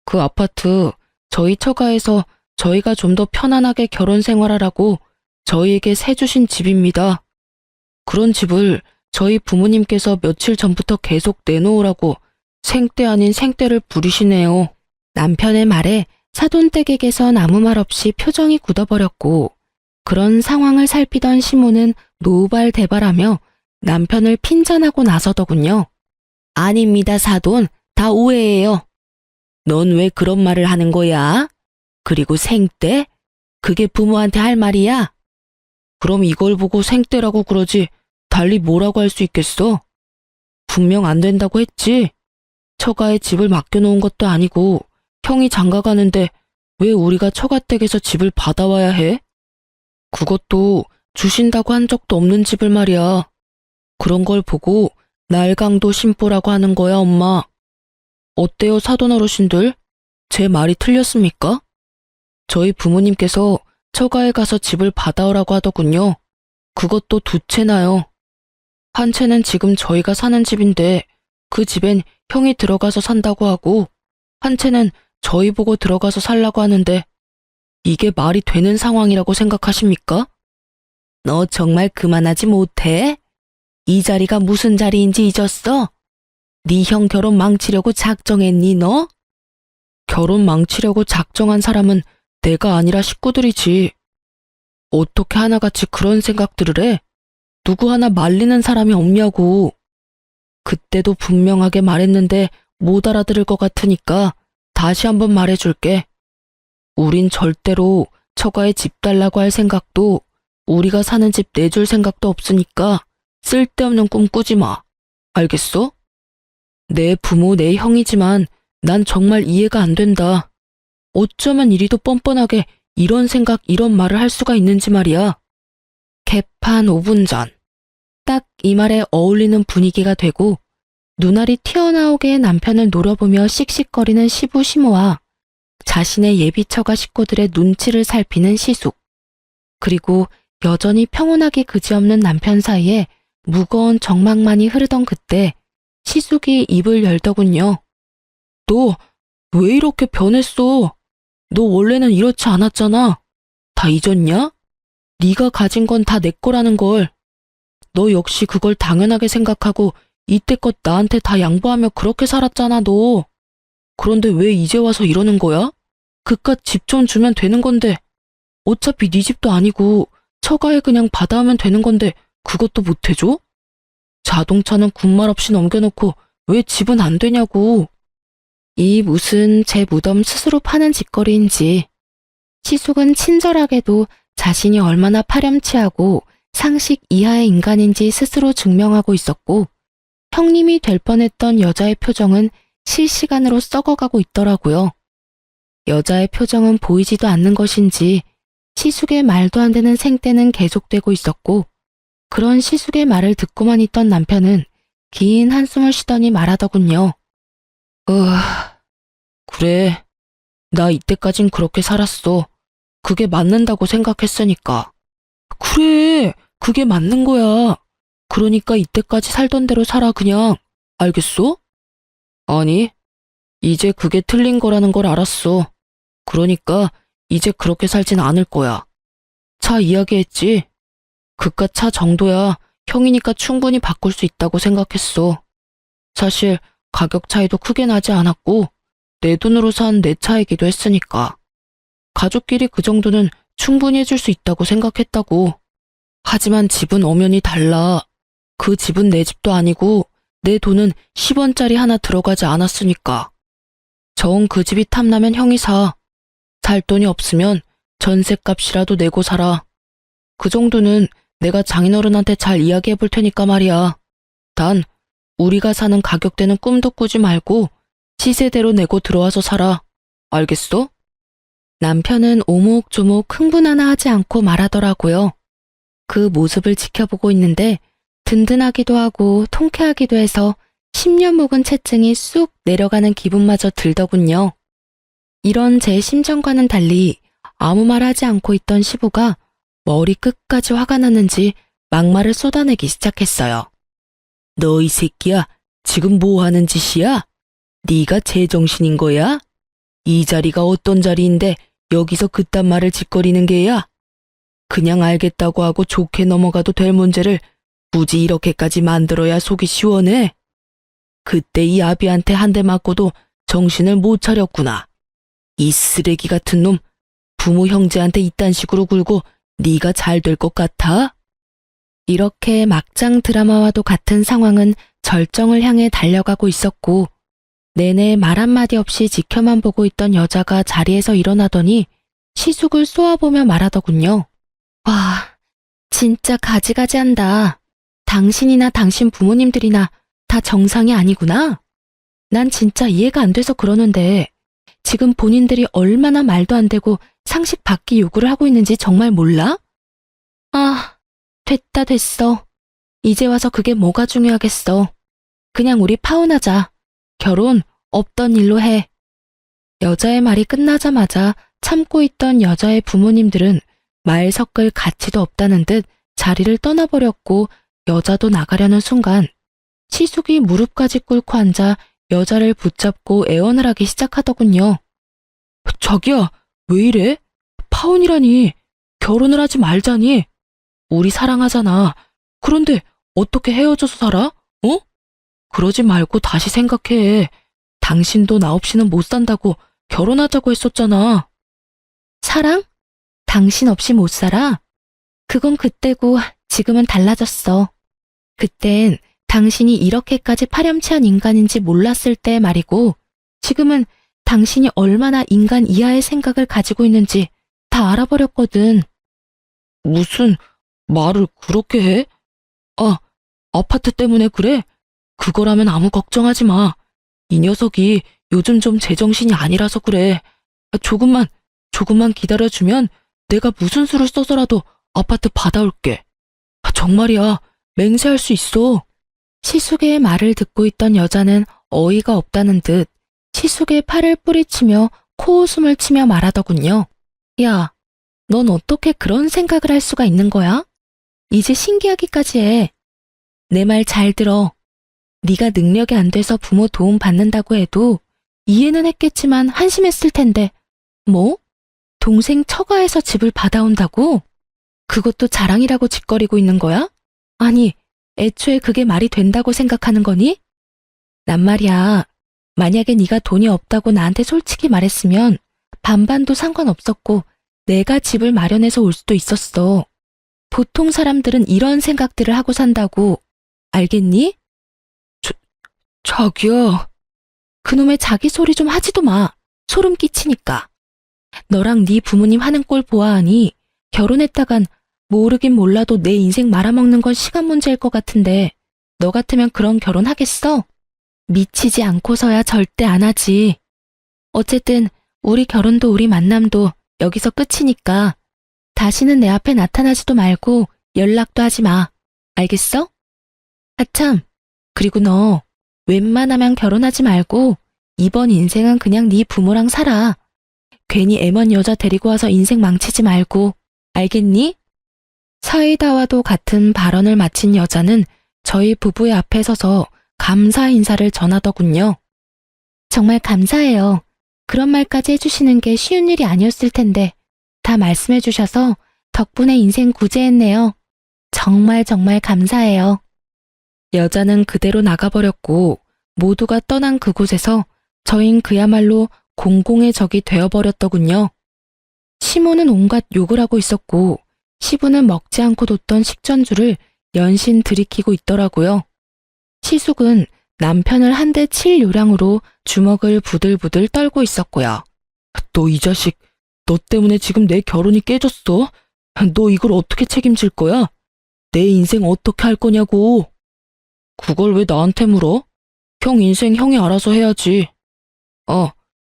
그 아파트 저희 처가에서 저희가 좀 더 편안하게 결혼 생활하라고 저희에게 세주신 집입니다. 그런 집을 저희 부모님께서 며칠 전부터 계속 내놓으라고 생떼 아닌 생떼를 부리시네요. 남편의 말에 사돈댁에게선 아무 말 없이 표정이 굳어버렸고 그런 상황을 살피던 시모는 노발대발하며 남편을 핀잔하고 나서더군요. 아닙니다, 사돈. 다 오해예요. 넌 왜 그런 말을 하는 거야? 그리고 생떼? 그게 부모한테 할 말이야? 그럼 이걸 보고 생떼라고 그러지 달리 뭐라고 할 수 있겠어? 분명 안 된다고 했지. 처가에 집을 맡겨놓은 것도 아니고 형이 장가가는데 왜 우리가 처가댁에서 집을 받아와야 해? 그것도 주신다고 한 적도 없는 집을 말이야. 그런 걸 보고 날강도 심보라고 하는 거야, 엄마. 어때요, 사돈 어르신들? 제 말이 틀렸습니까? 저희 부모님께서 처가에 가서 집을 받아오라고 하더군요. 그것도 두 채나요. 한 채는 지금 저희가 사는 집인데 그 집엔 형이 들어가서 산다고 하고 한 채는 저희 보고 들어가서 살라고 하는데 이게 말이 되는 상황이라고 생각하십니까? 너 정말 그만하지 못해? 이 자리가 무슨 자리인지 잊었어? 네 형 결혼 망치려고 작정했니 너? 결혼 망치려고 작정한 사람은 내가 아니라 식구들이지. 어떻게 하나같이 그런 생각들을 해? 누구 하나 말리는 사람이 없냐고. 그때도 분명하게 말했는데 못 알아들을 것 같으니까 다시 한번 말해줄게. 우린 절대로 처가에 집 달라고 할 생각도 우리가 사는 집 내줄 생각도 없으니까 쓸데없는 꿈 꾸지 마. 알겠어? 내 부모, 내 형이지만 난 정말 이해가 안 된다. 어쩌면 이리도 뻔뻔하게 이런 생각, 이런 말을 할 수가 있는지 말이야. 개판 5분 전. 딱 이 말에 어울리는 분위기가 되고 눈알이 튀어나오게 남편을 노려보며 씩씩거리는 시부 시모와 자신의 예비 처가 식구들의 눈치를 살피는 시숙. 그리고 여전히 평온하기 그지없는 남편 사이에 무거운 정막만이 흐르던 그때 시숙이 입을 열더군요. 너 왜 이렇게 변했어? 너 원래는 이렇지 않았잖아. 다 잊었냐? 네가 가진 건 다 내 거라는 걸. 너 역시 그걸 당연하게 생각하고 이때껏 나한테 다 양보하며 그렇게 살았잖아, 너. 그런데 왜 이제 와서 이러는 거야? 그깟 집 좀 주면 되는 건데. 어차피 네 집도 아니고 처가에 그냥 받아오면 되는 건데 그것도 못 해줘? 자동차는 군말 없이 넘겨놓고 왜 집은 안 되냐고. 이 무슨 제 무덤 스스로 파는 짓거리인지. 시숙은 친절하게도 자신이 얼마나 파렴치하고 상식 이하의 인간인지 스스로 증명하고 있었고, 형님이 될 뻔했던 여자의 표정은 실시간으로 썩어가고 있더라고요. 여자의 표정은 보이지도 않는 것인지 시숙의 말도 안 되는 생떼는 계속되고 있었고, 그런 시숙의 말을 듣고만 있던 남편은 긴 한숨을 쉬더니 말하더군요. 그래. 나 이때까진 그렇게 살았어. 그게 맞는다고 생각했으니까. 그래, 그게 맞는 거야. 그러니까 이때까지 살던 대로 살아, 그냥. 알겠어? 아니, 이제 그게 틀린 거라는 걸 알았어. 그러니까 이제 그렇게 살진 않을 거야. 차 이야기했지? 그깟 차 정도야 형이니까 충분히 바꿀 수 있다고 생각했어. 사실 가격 차이도 크게 나지 않았고 내 돈으로 산 내 차이기도 했으니까. 가족끼리 그 정도는 충분히 해줄 수 있다고 생각했다고. 하지만 집은 엄연히 달라. 그 집은 내 집도 아니고 내 돈은 10원짜리 하나 들어가지 않았으니까. 정 그 집이 탐나면 형이 사. 살 돈이 없으면 전셋값이라도 내고 살아. 그 정도는 내가 장인어른한테 잘 이야기해 볼 테니까 말이야. 단 우리가 사는 가격대는 꿈도 꾸지 말고 시세대로 내고 들어와서 살아. 알겠어? 남편은 오목조목 흥분 하나 하지 않고 말하더라고요. 그 모습을 지켜보고 있는데 든든하기도 하고 통쾌하기도 해서 10년 묵은 채증이 쑥 내려가는 기분마저 들더군요. 이런 제 심정과는 달리 아무 말 하지 않고 있던 시부가 머리 끝까지 화가 났는지 막말을 쏟아내기 시작했어요. 너 이 새끼야, 지금 뭐 하는 짓이야? 네가 제정신인 거야? 이 자리가 어떤 자리인데 여기서 그딴 말을 짓거리는 게야? 그냥 알겠다고 하고 좋게 넘어가도 될 문제를 굳이 이렇게까지 만들어야 속이 시원해? 그때 이 아비한테 한 대 맞고도 정신을 못 차렸구나. 이 쓰레기 같은 놈, 부모 형제한테 이딴 식으로 굴고 네가 잘 될 것 같아? 이렇게 막장 드라마와도 같은 상황은 절정을 향해 달려가고 있었고, 내내 말 한마디 없이 지켜만 보고 있던 여자가 자리에서 일어나더니 시숙을 쏘아보며 말하더군요. 와, 진짜 가지가지한다. 당신이나 당신 부모님들이나 다 정상이 아니구나. 난 진짜 이해가 안 돼서 그러는데 지금 본인들이 얼마나 말도 안 되고 상식 밖의 요구를 하고 있는지 정말 몰라? 아, 됐다 됐어. 이제 와서 그게 뭐가 중요하겠어. 그냥 우리 파혼하자. 결혼 없던 일로 해. 여자의 말이 끝나자마자 참고 있던 여자의 부모님들은 말 섞을 가치도 없다는 듯 자리를 떠나버렸고 여자도 나가려는 순간 시숙이 무릎까지 꿇고 앉아 여자를 붙잡고 애원을 하기 시작하더군요. 자기야, 왜 이래? 파혼이라니. 결혼을 하지 말자니. 우리 사랑하잖아. 그런데 어떻게 헤어져서 살아? 어? 그러지 말고 다시 생각해. 당신도 나 없이는 못 산다고 결혼하자고 했었잖아. 사랑? 당신 없이 못 살아? 그건 그때고 지금은 달라졌어. 그땐 당신이 이렇게까지 파렴치한 인간인지 몰랐을 때 말이고, 지금은 당신이 얼마나 인간 이하의 생각을 가지고 있는지 다 알아버렸거든. 무슨 말을 그렇게 해? 아, 아파트 때문에 그래? 그거라면 아무 걱정하지 마. 이 녀석이 요즘 좀 제정신이 아니라서 그래. 조금만 기다려주면 내가 무슨 수를 써서라도 아파트 받아올게. 정말이야, 맹세할 수 있어. 시숙의 말을 듣고 있던 여자는 어이가 없다는 듯 시숙의 팔을 뿌리치며 코웃음을 치며 말하더군요. 야, 넌 어떻게 그런 생각을 할 수가 있는 거야? 이제 신기하기까지 해. 내 말 잘 들어. 네가 능력이 안 돼서 부모 도움 받는다고 해도 이해는 했겠지만 한심했을 텐데. 뭐? 동생 처가에서 집을 받아온다고? 그것도 자랑이라고 짓거리고 있는 거야? 아니, 애초에 그게 말이 된다고 생각하는 거니? 난 말이야. 만약에 네가 돈이 없다고 나한테 솔직히 말했으면 반반도 상관없었고 내가 집을 마련해서 올 수도 있었어. 보통 사람들은 이런 생각들을 하고 산다고. 알겠니? 자기야. 그놈의 자기 소리 좀 하지도 마. 소름 끼치니까. 너랑 네 부모님 하는 꼴 보아하니 결혼했다간 모르긴 몰라도 내 인생 말아먹는 건 시간 문제일 것 같은데 너 같으면 그런 결혼 하겠어? 미치지 않고서야 절대 안 하지. 어쨌든 우리 결혼도 우리 만남도 여기서 끝이니까 다시는 내 앞에 나타나지도 말고 연락도 하지 마. 알겠어? 아참, 그리고 너 웬만하면 결혼하지 말고 이번 인생은 그냥 네 부모랑 살아. 괜히 애먼 여자 데리고 와서 인생 망치지 말고. 알겠니? 사이다와도 같은 발언을 마친 여자는 저희 부부의 앞에 서서 감사 인사를 전하더군요. 정말 감사해요. 그런 말까지 해주시는 게 쉬운 일이 아니었을 텐데 다 말씀해 주셔서 덕분에 인생 구제했네요. 정말 정말 감사해요. 여자는 그대로 나가버렸고 모두가 떠난 그곳에서 저흰 그야말로 공공의 적이 되어버렸더군요. 시모는 온갖 욕을 하고 있었고 시부는 먹지 않고 뒀던 식전주를 연신 들이키고 있더라고요. 시숙은 남편을 한 대 칠 요량으로 주먹을 부들부들 떨고 있었고요. 너 이 자식, 너 때문에 지금 내 결혼이 깨졌어? 너 이걸 어떻게 책임질 거야? 내 인생 어떻게 할 거냐고. 그걸 왜 나한테 물어? 형 인생 형이 알아서 해야지.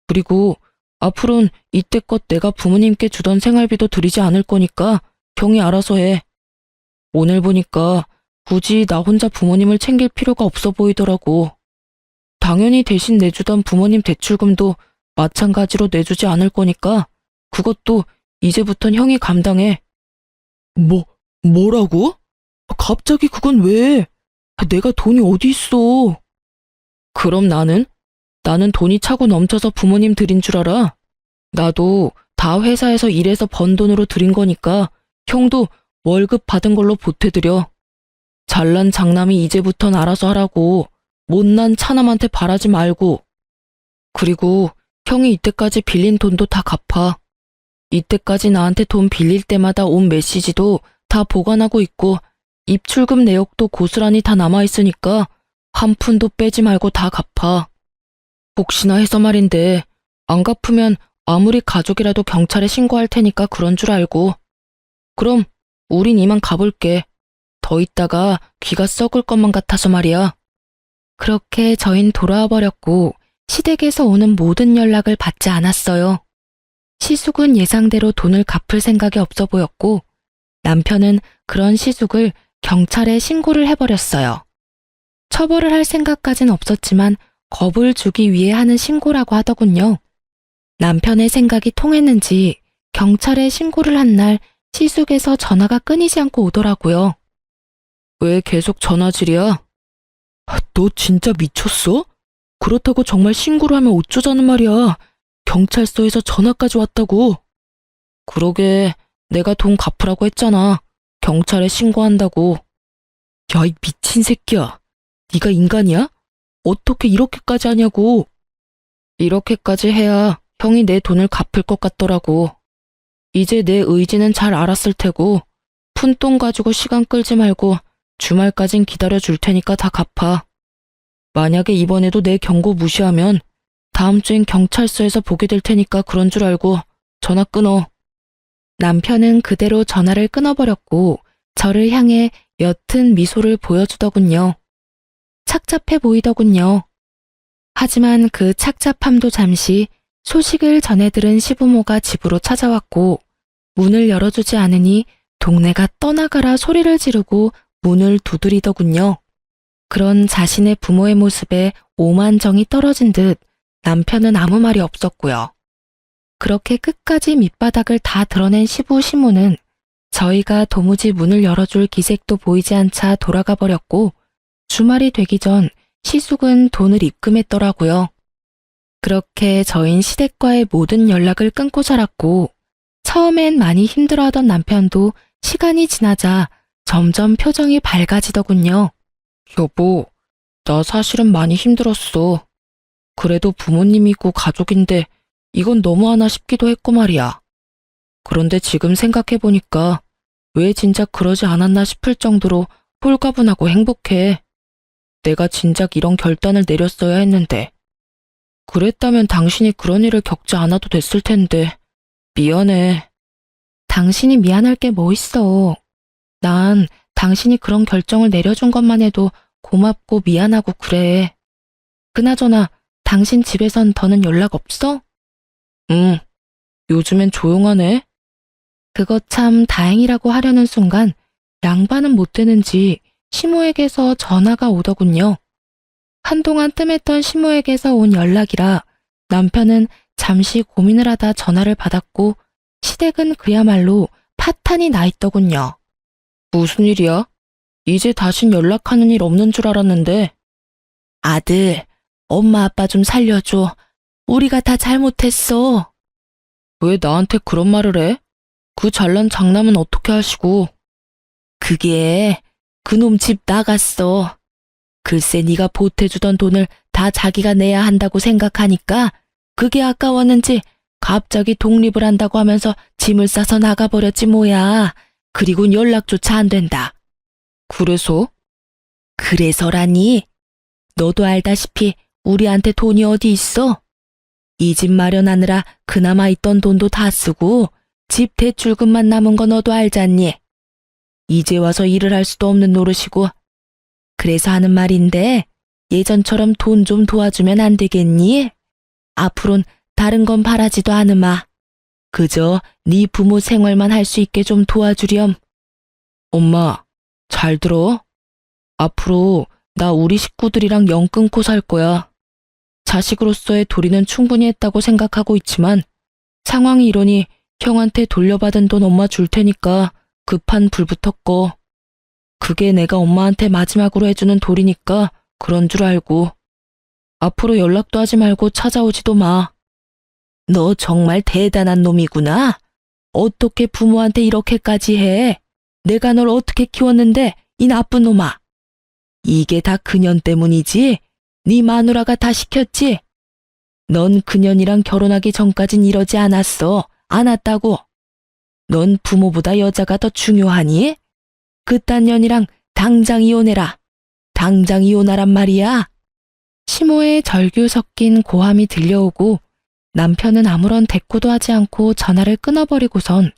그리고 앞으로는 이때껏 내가 부모님께 주던 생활비도 드리지 않을 거니까 형이 알아서 해. 오늘 보니까 굳이 나 혼자 부모님을 챙길 필요가 없어 보이더라고. 당연히 대신 내주던 부모님 대출금도 마찬가지로 내주지 않을 거니까 그것도 이제부턴 형이 감당해. 뭐라고? 갑자기 그건 왜? 내가 돈이 어디 있어? 그럼 나는 돈이 차고 넘쳐서 부모님 드린 줄 알아? 나도 다 회사에서 일해서 번 돈으로 드린 거니까 형도 월급 받은 걸로 보태드려. 잘난 장남이 이제부턴 알아서 하라고. 못난 차남한테 바라지 말고. 그리고 형이 이때까지 빌린 돈도 다 갚아. 이때까지 나한테 돈 빌릴 때마다 온 메시지도 다 보관하고 있고 입출금 내역도 고스란히 다 남아있으니까 한 푼도 빼지 말고 다 갚아. 혹시나 해서 말인데 안 갚으면 아무리 가족이라도 경찰에 신고할 테니까 그런 줄 알고. 그럼 우린 이만 가볼게. 더 있다가 귀가 썩을 것만 같아서 말이야. 그렇게 저흰 돌아와 버렸고 시댁에서 오는 모든 연락을 받지 않았어요. 시숙은 예상대로 돈을 갚을 생각이 없어 보였고 남편은 그런 시숙을 경찰에 신고를 해버렸어요. 처벌을 할 생각까진 없었지만 겁을 주기 위해 하는 신고라고 하더군요. 남편의 생각이 통했는지 경찰에 신고를 한 날 시숙에서 전화가 끊이지 않고 오더라고요. 왜 계속 전화질이야? 너 진짜 미쳤어? 그렇다고 정말 신고를 하면 어쩌자는 말이야. 경찰서에서 전화까지 왔다고. 그러게 내가 돈 갚으라고 했잖아. 경찰에 신고한다고. 야, 이 미친 새끼야. 네가 인간이야? 어떻게 이렇게까지 하냐고. 이렇게까지 해야 형이 내 돈을 갚을 것 같더라고. 이제 내 의지는 잘 알았을 테고 푼돈 가지고 시간 끌지 말고 주말까진 기다려줄 테니까 다 갚아. 만약에 이번에도 내 경고 무시하면 다음 주엔 경찰서에서 보게 될 테니까 그런 줄 알고 전화 끊어. 남편은 그대로 전화를 끊어버렸고 저를 향해 옅은 미소를 보여주더군요. 착잡해 보이더군요. 하지만 그 착잡함도 잠시 소식을 전해 들은 시부모가 집으로 찾아왔고 문을 열어주지 않으니 동네가 떠나가라 소리를 지르고 문을 두드리더군요. 그런 자신의 부모의 모습에 오만정이 떨어진 듯 남편은 아무 말이 없었고요. 그렇게 끝까지 밑바닥을 다 드러낸 시부는 저희가 도무지 문을 열어줄 기색도 보이지 않자 돌아가 버렸고 주말이 되기 전 시숙은 돈을 입금했더라고요. 그렇게 저흰 시댁과의 모든 연락을 끊고 살았고 처음엔 많이 힘들어하던 남편도 시간이 지나자 점점 표정이 밝아지더군요. 여보, 나 사실은 많이 힘들었어. 그래도 부모님이고 가족인데 이건 너무하나 싶기도 했고 말이야. 그런데 지금 생각해보니까 왜 진작 그러지 않았나 싶을 정도로 홀가분하고 행복해. 내가 진작 이런 결단을 내렸어야 했는데. 그랬다면 당신이 그런 일을 겪지 않아도 됐을 텐데. 미안해. 당신이 미안할 게 뭐 있어. 난 당신이 그런 결정을 내려준 것만 해도 고맙고 미안하고 그래. 그나저나 당신 집에선 더는 연락 없어? 응, 요즘엔 조용하네. 그거 참 다행이라고 하려는 순간 양반은 못 되는지 시모에게서 전화가 오더군요. 한동안 뜸했던 시모에게서 온 연락이라 남편은 잠시 고민을 하다 전화를 받았고 시댁은 그야말로 파탄이 나 있더군요. 무슨 일이야? 이제 다신 연락하는 일 없는 줄 알았는데. 아들, 엄마 아빠 좀 살려줘. 우리가 다 잘못했어. 왜 나한테 그런 말을 해? 그 잘난 장남은 어떻게 하시고? 그게 그놈 집 나갔어. 글쎄 네가 보태주던 돈을 다 자기가 내야 한다고 생각하니까 그게 아까웠는지 갑자기 독립을 한다고 하면서 짐을 싸서 나가버렸지 뭐야. 그리곤 연락조차 안 된다. 그래서? 그래서라니? 너도 알다시피 우리한테 돈이 어디 있어? 이 집 마련하느라 그나마 있던 돈도 다 쓰고 집 대출금만 남은 거 너도 알잖니? 이제 와서 일을 할 수도 없는 노릇이고. 그래서 하는 말인데 예전처럼 돈 좀 도와주면 안 되겠니? 앞으론 다른 건 바라지도 않으마. 그저 네 부모 생활만 할 수 있게 좀 도와주렴. 엄마, 잘 들어. 앞으로 나 우리 식구들이랑 영 끊고 살 거야. 자식으로서의 도리는 충분히 했다고 생각하고 있지만 상황이 이러니 형한테 돌려받은 돈 엄마 줄 테니까 급한 불부터 꺼. 그게 내가 엄마한테 마지막으로 해주는 도리니까 그런 줄 알고. 앞으로 연락도 하지 말고 찾아오지도 마. 너 정말 대단한 놈이구나. 어떻게 부모한테 이렇게까지 해? 내가 널 어떻게 키웠는데 이 나쁜 놈아. 이게 다 그년 때문이지? 네 마누라가 다 시켰지? 넌 그년이랑 결혼하기 전까진 이러지 않았어. 않았다고. 넌 부모보다 여자가 더 중요하니? 그딴 년이랑 당장 이혼해라. 당장 이혼하란 말이야. 시모의 절규 섞인 고함이 들려오고 남편은 아무런 대꾸도 하지 않고 전화를 끊어버리고선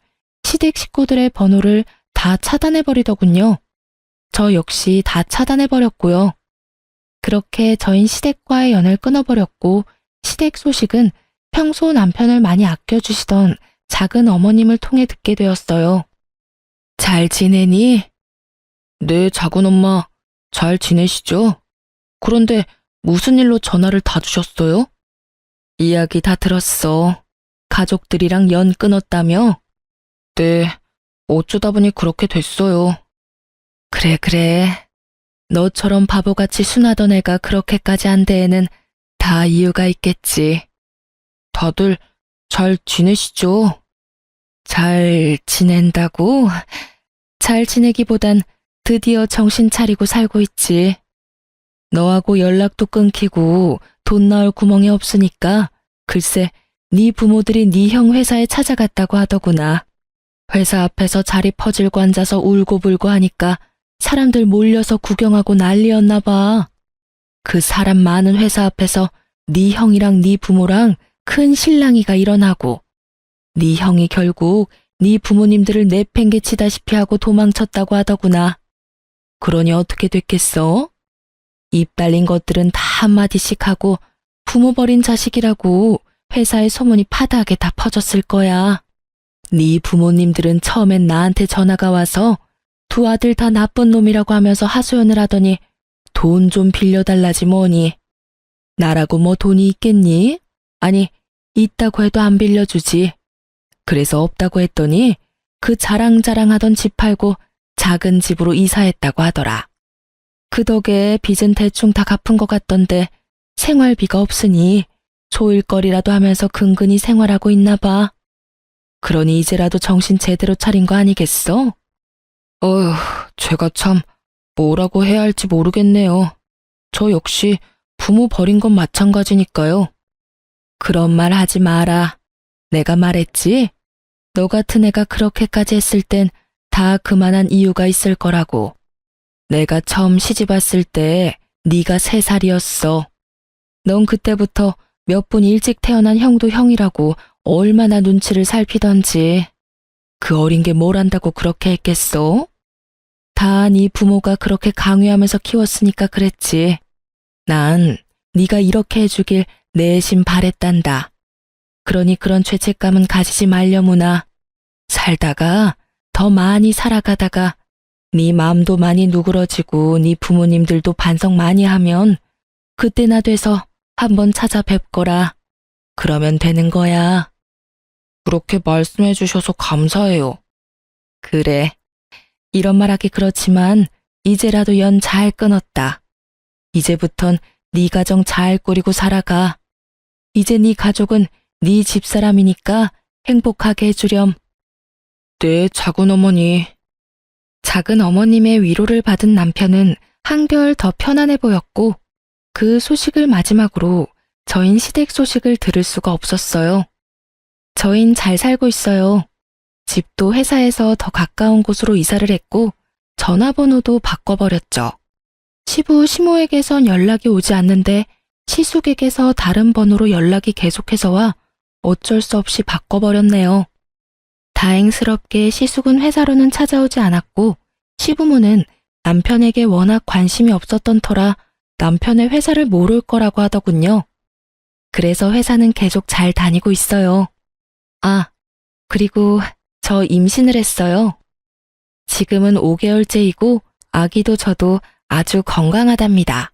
시댁 식구들의 번호를 다 차단해버리더군요. 저 역시 다 차단해버렸고요. 그렇게 저흰 시댁과의 연을 끊어버렸고 시댁 소식은 평소 남편을 많이 아껴주시던 작은 어머님을 통해 듣게 되었어요. 잘 지내니? 네, 작은 엄마, 잘 지내시죠? 그런데 무슨 일로 전화를 다 주셨어요? 이야기 다 들었어. 가족들이랑 연 끊었다며? 네, 어쩌다 보니 그렇게 됐어요. 그래. 너처럼 바보같이 순하던 애가 그렇게까지 한 데에는 다 이유가 있겠지. 다들 잘 지내시죠? 잘 지낸다고? 잘 지내기보단 드디어 정신 차리고 살고 있지. 너하고 연락도 끊기고 돈 나올 구멍이 없으니까 글쎄 네 부모들이 네 형 회사에 찾아갔다고 하더구나. 회사 앞에서 자리 퍼질고 앉아서 울고불고 하니까 사람들 몰려서 구경하고 난리였나 봐. 그 사람 많은 회사 앞에서 네 형이랑 네 부모랑 큰 실랑이가 일어나고 네 형이 결국 네 부모님들을 내팽개치다시피 하고 도망쳤다고 하더구나. 그러니 어떻게 됐겠어? 입 달린 것들은 다 한마디씩 하고 부모 버린 자식이라고 회사에 소문이 파다하게 다 퍼졌을 거야. 네 부모님들은 처음엔 나한테 전화가 와서 두 아들 다 나쁜 놈이라고 하면서 하소연을 하더니 돈 좀 빌려달라지 뭐니. 나라고 뭐 돈이 있겠니? 아니 있다고 해도 안 빌려주지. 그래서 없다고 했더니 그 자랑자랑하던 집 팔고 작은 집으로 이사했다고 하더라. 그 덕에 빚은 대충 다 갚은 것 같던데 생활비가 없으니 소일거리라도 하면서 근근히 생활하고 있나 봐. 그러니 이제라도 정신 제대로 차린 거 아니겠어? 어휴, 제가 참 뭐라고 해야 할지 모르겠네요. 저 역시 부모 버린 건 마찬가지니까요. 그런 말 하지 마라. 내가 말했지? 너 같은 애가 그렇게까지 했을 땐 다 그만한 이유가 있을 거라고. 내가 처음 시집 왔을 때 네가 3살이었어. 넌 그때부터 몇 분 일찍 태어난 형도 형이라고 얼마나 눈치를 살피던지. 그 어린 게 뭘 안다고 그렇게 했겠어? 다 네 부모가 그렇게 강요하면서 키웠으니까 그랬지. 난 네가 이렇게 해주길 내심 바랬단다. 그러니 그런 죄책감은 가지지 말려무나. 살다가 더 많이 살아가다가 네 마음도 많이 누그러지고 네 부모님들도 반성 많이 하면 그때나 돼서 한번 찾아뵙거라. 그러면 되는 거야. 그렇게 말씀해 주셔서 감사해요. 그래. 이런 말하기 그렇지만 이제라도 연 잘 끊었다. 이제부턴 네 가정 잘 꾸리고 살아가. 이제 네 가족은 네 집사람이니까 행복하게 해주렴. 네, 작은 어머니. 작은 어머님의 위로를 받은 남편은 한결 더 편안해 보였고 그 소식을 마지막으로 저흰 시댁 소식을 들을 수가 없었어요. 저흰 잘 살고 있어요. 집도 회사에서 더 가까운 곳으로 이사를 했고 전화번호도 바꿔버렸죠. 시부 시모에게선 연락이 오지 않는데 시숙에게서 다른 번호로 연락이 계속해서 와 어쩔 수 없이 바꿔버렸네요. 다행스럽게 시숙은 회사로는 찾아오지 않았고 시부모는 남편에게 워낙 관심이 없었던 터라 남편의 회사를 모를 거라고 하더군요. 그래서 회사는 계속 잘 다니고 있어요. 아, 그리고 저 임신을 했어요. 지금은 5개월째이고 아기도 저도 아주 건강하답니다.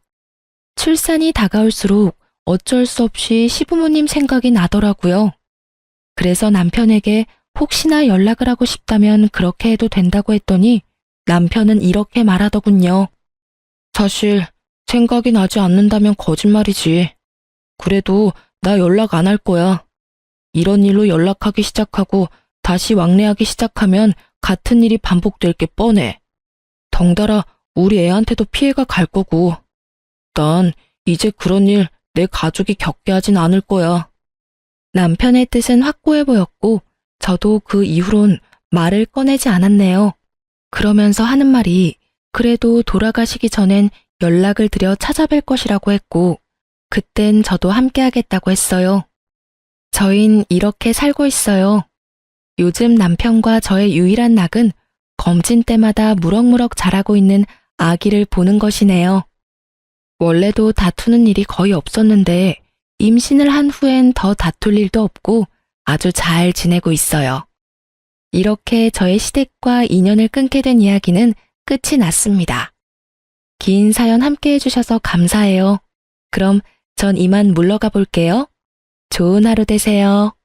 출산이 다가올수록 어쩔 수 없이 시부모님 생각이 나더라고요. 그래서 남편에게 혹시나 연락을 하고 싶다면 그렇게 해도 된다고 했더니 남편은 이렇게 말하더군요. 사실 생각이 나지 않는다면 거짓말이지. 그래도 나 연락 안 할 거야. 이런 일로 연락하기 시작하고 다시 왕래하기 시작하면 같은 일이 반복될 게 뻔해. 덩달아 우리 애한테도 피해가 갈 거고. 난 이제 그런 일 내 가족이 겪게 하진 않을 거야. 남편의 뜻은 확고해 보였고 저도 그 이후론 말을 꺼내지 않았네요. 그러면서 하는 말이 그래도 돌아가시기 전엔 연락을 드려 찾아뵐 것이라고 했고 그땐 저도 함께 하겠다고 했어요. 저흰 이렇게 살고 있어요. 요즘 남편과 저의 유일한 낙은 검진 때마다 무럭무럭 자라고 있는 아기를 보는 것이네요. 원래도 다투는 일이 거의 없었는데 임신을 한 후엔 더 다툴 일도 없고 아주 잘 지내고 있어요. 이렇게 저의 시댁과 인연을 끊게 된 이야기는 끝이 났습니다. 긴 사연 함께 해주셔서 감사해요. 그럼 전 이만 물러가 볼게요. 좋은 하루 되세요.